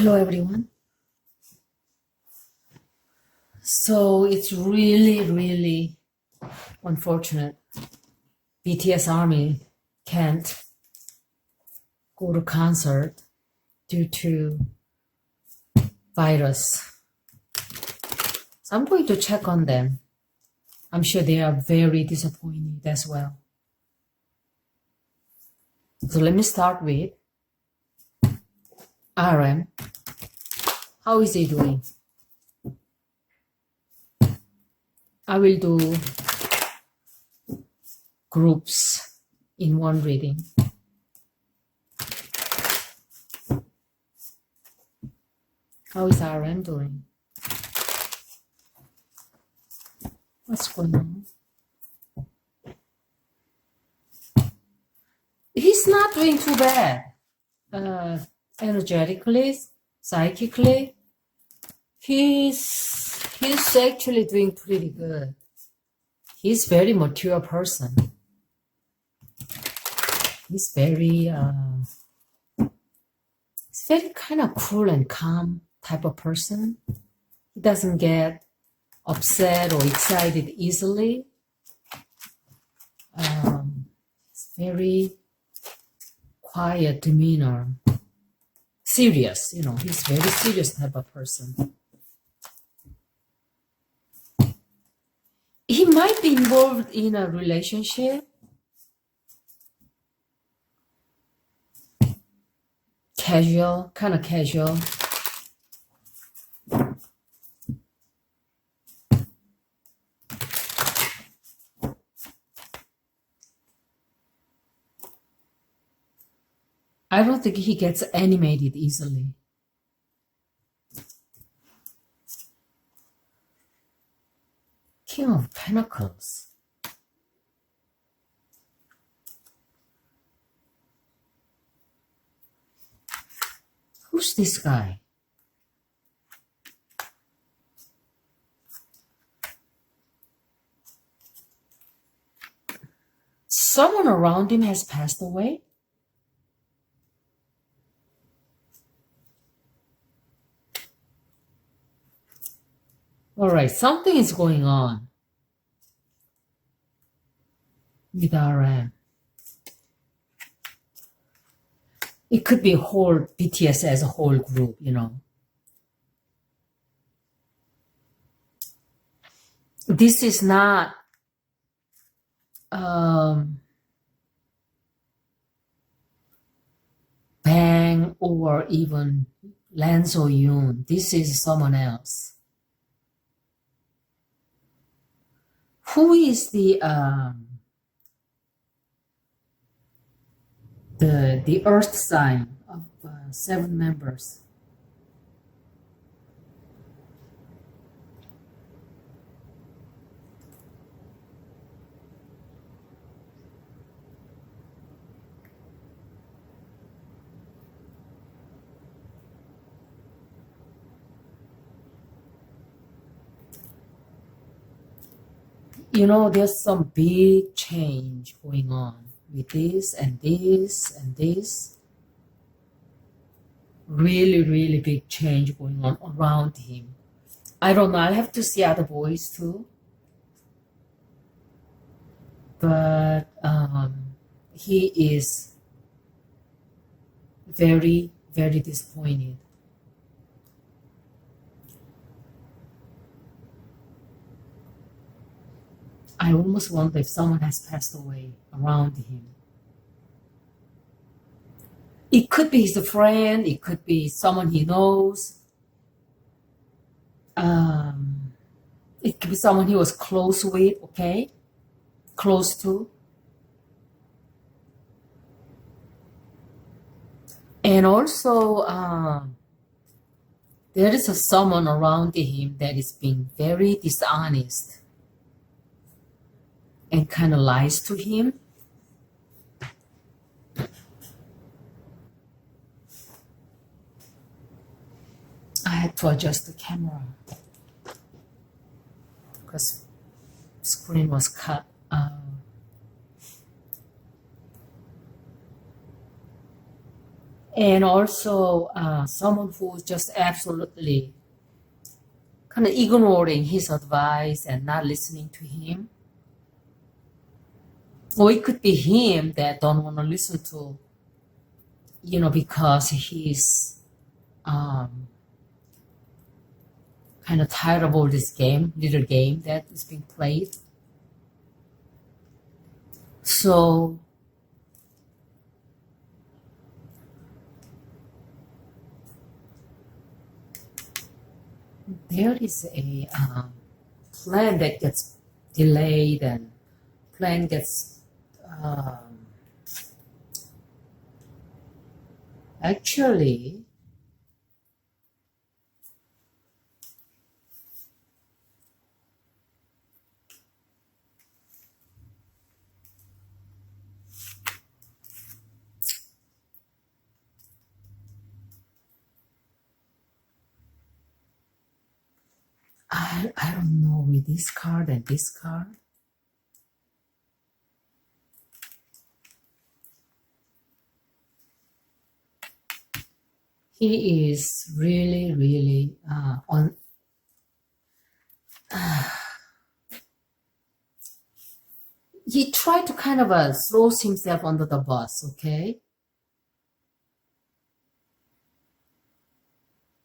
Hello everyone. So it's really unfortunate. BTS Army can't go to concert due to virus. So I'm going to check on them. I'm sure they are very disappointed as well. So let me start with RM. How is he doing? I will do groups in one reading. How is RM doing? What's going on? He's not doing too bad. Energetically, psychically, he's actually doing pretty good. He's very mature person. He's very kind of cool and calm type of person. He doesn't get upset or excited easily. It's very quiet demeanor. Serious, he's very serious type of person. He might be involved in a relationship. Casual, kind of casual. I don't think he gets animated easily. King of Pentacles. Who's this guy? Someone around him has passed away. All right, something is going on with RM. It could be whole BTS as a whole group, This is not Bang or even Lance or Yoon. This is someone else. Who is the earth sign of 7 members? There's some big change going on with this and this and this. Really big change going on around him. I don't know. I'll have to see other boys too. But he is very disappointed. I almost wonder if someone has passed away around him. It could be his friend. It could be someone he knows. It could be someone he was close with, okay? Close to. And also, there is someone around him that is being very dishonest and kind of lies to him. I had to adjust the camera because the screen was cut. And also someone who's just absolutely kind of ignoring his advice and not listening to him. Or it could be him that don't want to listen to, because he's um, kind of tired of all this little game that is being played. So there is a plan that gets delayed and plan gets actually I don't know with this card and this card. He is really, really on. He tried to kind of throws himself under the bus, okay?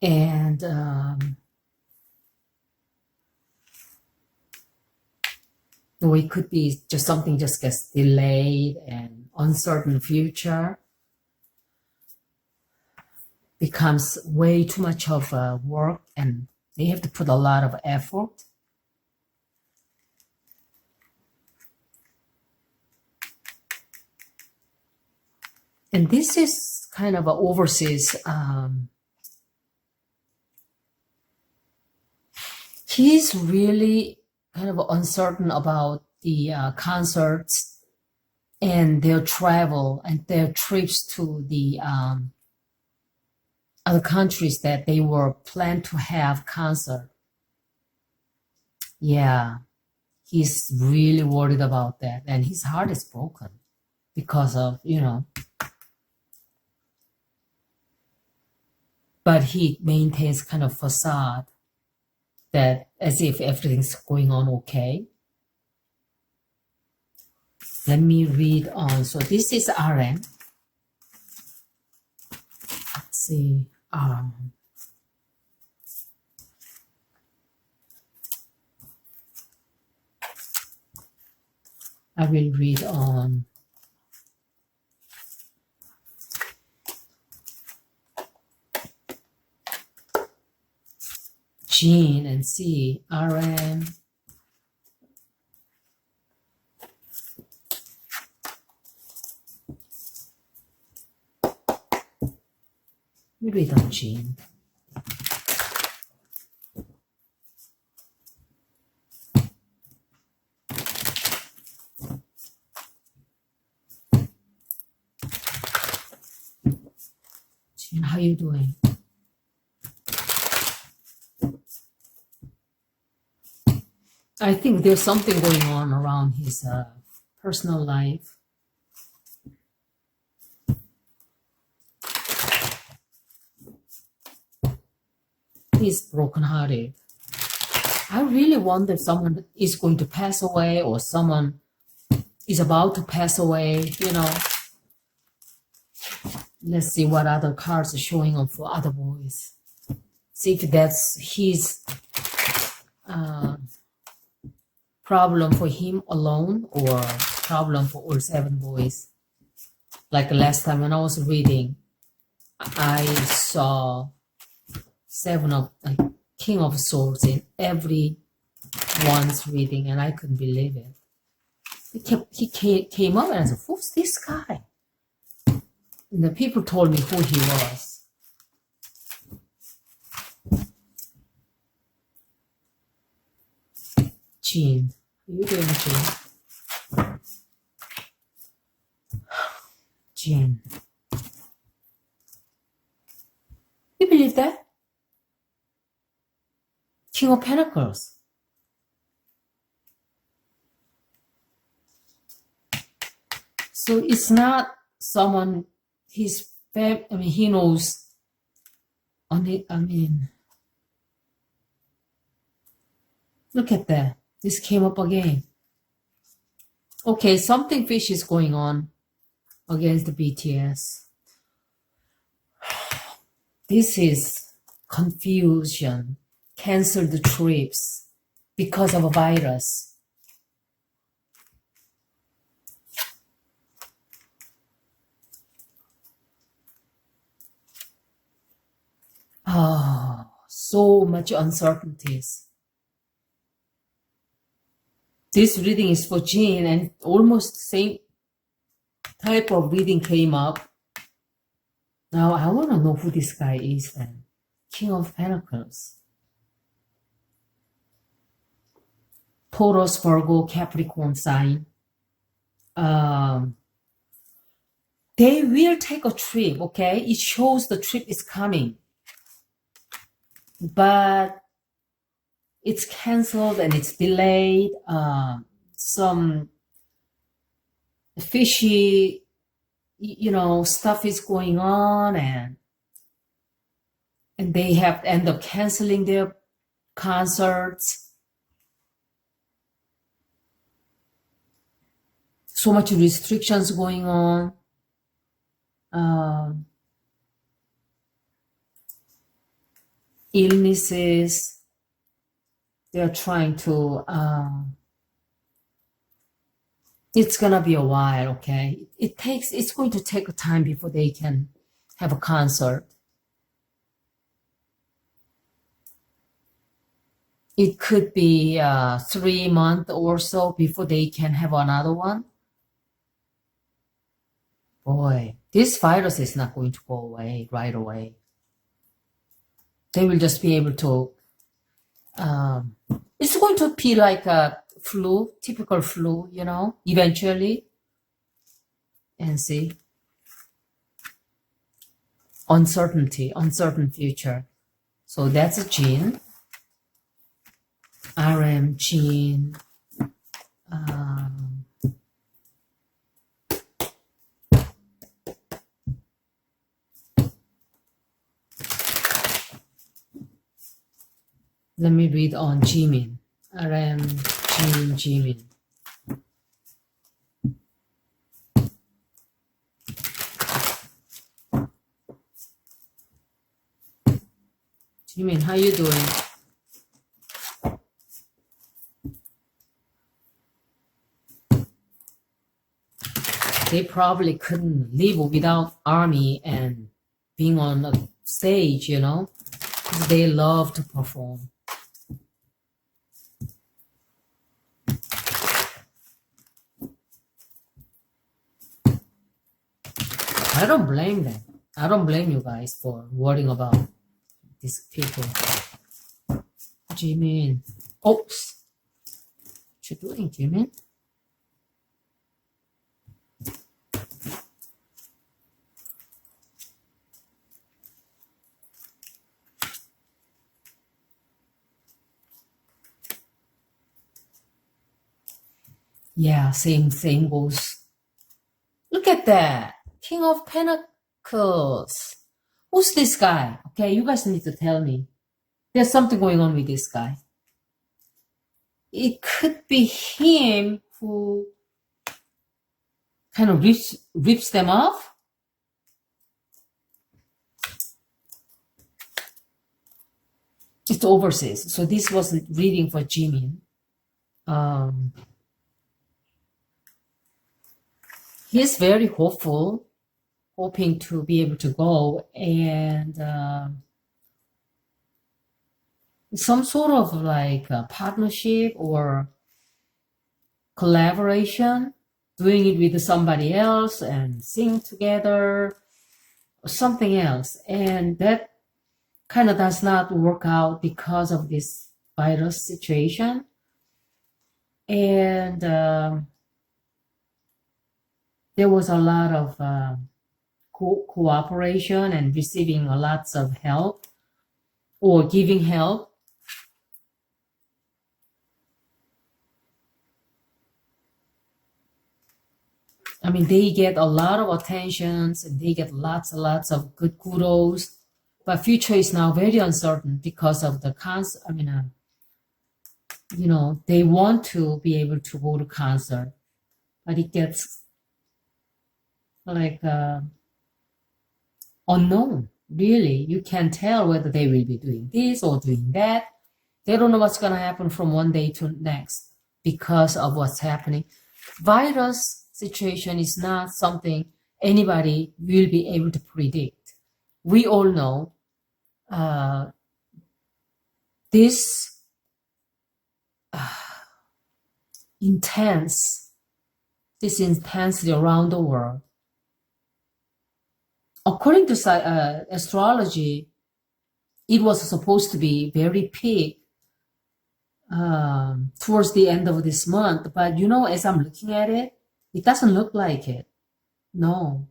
And or it could be just something just gets delayed and uncertain future becomes way too much of work and they have to put a lot of effort. And this is kind of an overseas. He's really kind of uncertain about the concerts and their travel and their trips to the other countries that they were planned to have concert. Yeah, he's really worried about that, and his heart is broken because of but he maintains kind of facade that as if everything's going on okay. Let me read on. So this is RM. Let's see. I will read on. Jin and see RM. We read on Jin. Jin, how you doing? I think there's something going on around his personal life. He's brokenhearted. I really wonder if someone is going to pass away or someone is about to pass away, Let's see what other cards are showing up for other boys. See if that's his problem for him alone or problem for all 7 boys. Like last time when I was reading, I saw 7 of King of Swords in every one's reading, and I couldn't believe it. He came up and I said, "Who's this guy?" And the people told me who he was. Jin, how you doing, Jin? Jin, you believe that? King of Pentacles. So it's not someone, his he knows. I mean, look at that. This came up again. Okay, something fishy is going on against the BTS. This is confusion. Cancel the trips because of a virus. Oh, so much uncertainties. This reading is for Jin, and almost same type of reading came up. Now I want to know who this guy is then. King of Pentacles. Taurus, Virgo, Capricorn sign. They will take a trip, okay? It shows the trip is coming. But it's canceled and it's delayed. Some fishy, stuff is going on, and they have to end up canceling their concerts. So much restrictions going on. Illnesses. They're trying to, it's gonna be a while, okay? It's going to take a time before they can have a concert. It could be 3 months or so before they can have another one. Boy, this virus is not going to go away right away. They will just be able to, it's going to be like a flu, typical flu, eventually. And see, uncertain future. So that's a Jin. RM, Jin. Let me read on Jimin. RM, Jin, Jimin. Jimin, how you doing? They probably couldn't live without army and being on a stage, because they love to perform. I don't blame them. I don't blame you guys for worrying about these people. Jimin. Oops. What you doing, Jimin? Yeah, same goes. Look at that. King of Pentacles. Who's this guy? Okay, you guys need to tell me. There's something going on with this guy. It could be him who kind of rips them off. It's overseas. So this was a reading for Jimin. He's very hopeful, hoping to be able to go, and some sort of like a partnership or collaboration, doing it with somebody else and sing together or something else. And that kind of does not work out because of this virus situation. And there was a lot of cooperation and receiving lots of help or giving help. I mean, they get a lot of attentions and they get lots and lots of good kudos. But future is now very uncertain because of the concert. I mean, they want to be able to go to concert, but it gets like unknown. Really, you can't tell whether they will be doing this or doing that. They don't know what's going to happen from one day to next because of what's happening. Virus situation is not something anybody will be able to predict. We all know this intensity around the world. According to astrology, it was supposed to be very peak towards the end of this month. But as I'm looking at it, it doesn't look like it. No.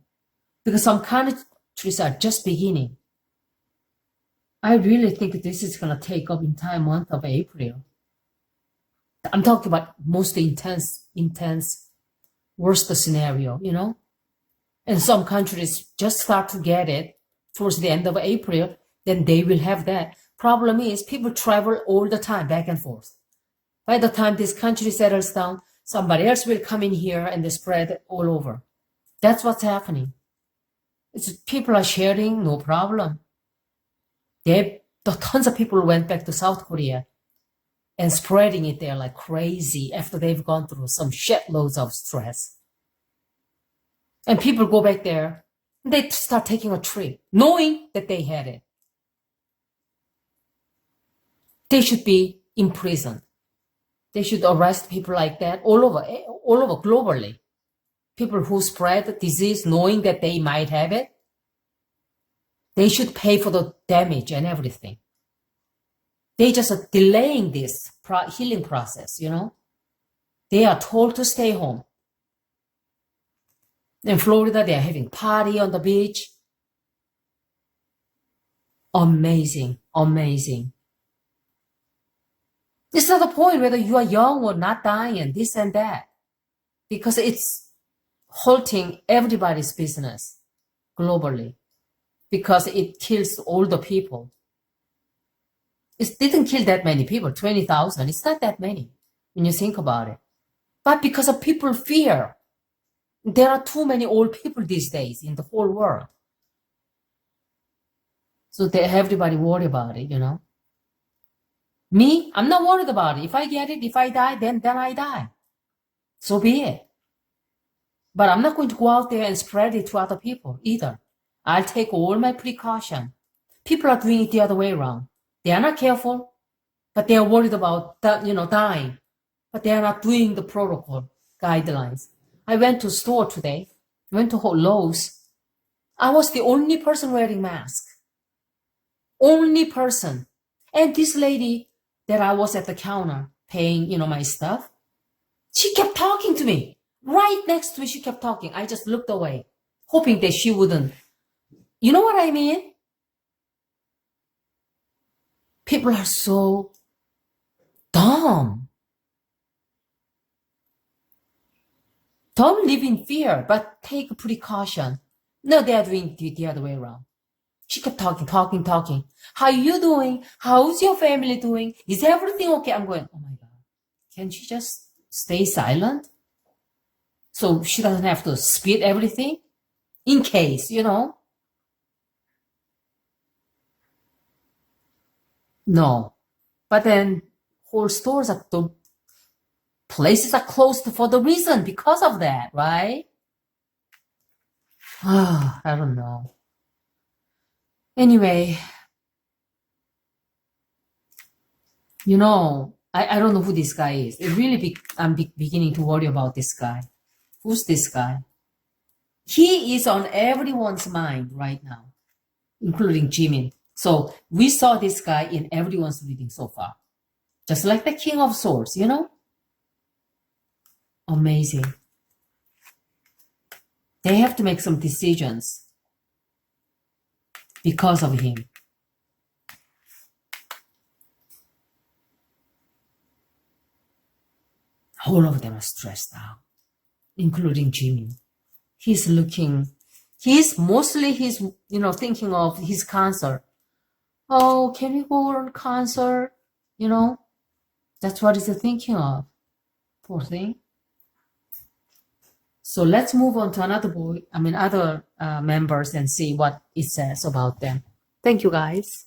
Because some countries are just beginning. I really think this is going to take up entire month of April. I'm talking about most intense, worst scenario, And some countries just start to get it towards the end of April, then they will have that. Problem is, people travel all the time, back and forth. By the time this country settles down, somebody else will come in here and they spread it all over. That's what's happening. People are sharing, no problem. Tons of people went back to South Korea and spreading it there like crazy after they've gone through some shitloads of stress. And people go back there and they start taking a trip, knowing that they had it. They should be imprisoned. They should arrest people like that all over globally. People who spread the disease knowing that they might have it, they should pay for the damage and everything. They just are delaying this healing process, They are told to stay home. In Florida, they are having party on the beach. Amazing, amazing. It's not the point whether you are young or not dying and this and that. Because it's halting everybody's business globally. Because it kills older people. It didn't kill that many people, 20,000. It's not that many when you think about it. But because of people fear, there are too many old people these days in the whole world. So everybody worry about it, Me, I'm not worried about it. If I get it, if I die, then I die. So be it. But I'm not going to go out there and spread it to other people either. I'll take all my precaution. People are doing it the other way around. They are not careful, but they are worried about dying. But they are not doing the protocol guidelines. I went to store today. Went to Lowe's. I was the only person wearing mask. Only person. And this lady that I was at the counter paying, my stuff, she kept talking to me. Right next to me, she kept talking. I just looked away, hoping that she wouldn't. You know what I mean? People are so dumb. Don't live in fear, but take precaution. No, they are doing the other way around. She kept talking. How you doing? How's your family doing? Is everything okay? I'm going, oh my God. Can she just stay silent? So she doesn't have to spit everything? In case, No. But then whole stores the places are closed for the reason, because of that, right? I don't know. Anyway, I don't know who this guy is. It really I'm beginning to worry about this guy. Who's this guy? He is on everyone's mind right now, including Jimin. So we saw this guy in everyone's reading so far. Just like the King of Swords, Amazing. They have to make some decisions because of him. All of them are stressed out, including Jimin. he's mostly thinking of his concert. Oh, can we go on concert? That's what he's thinking of. Poor thing. So let's move on to other members and see what it says about them. Thank you, guys.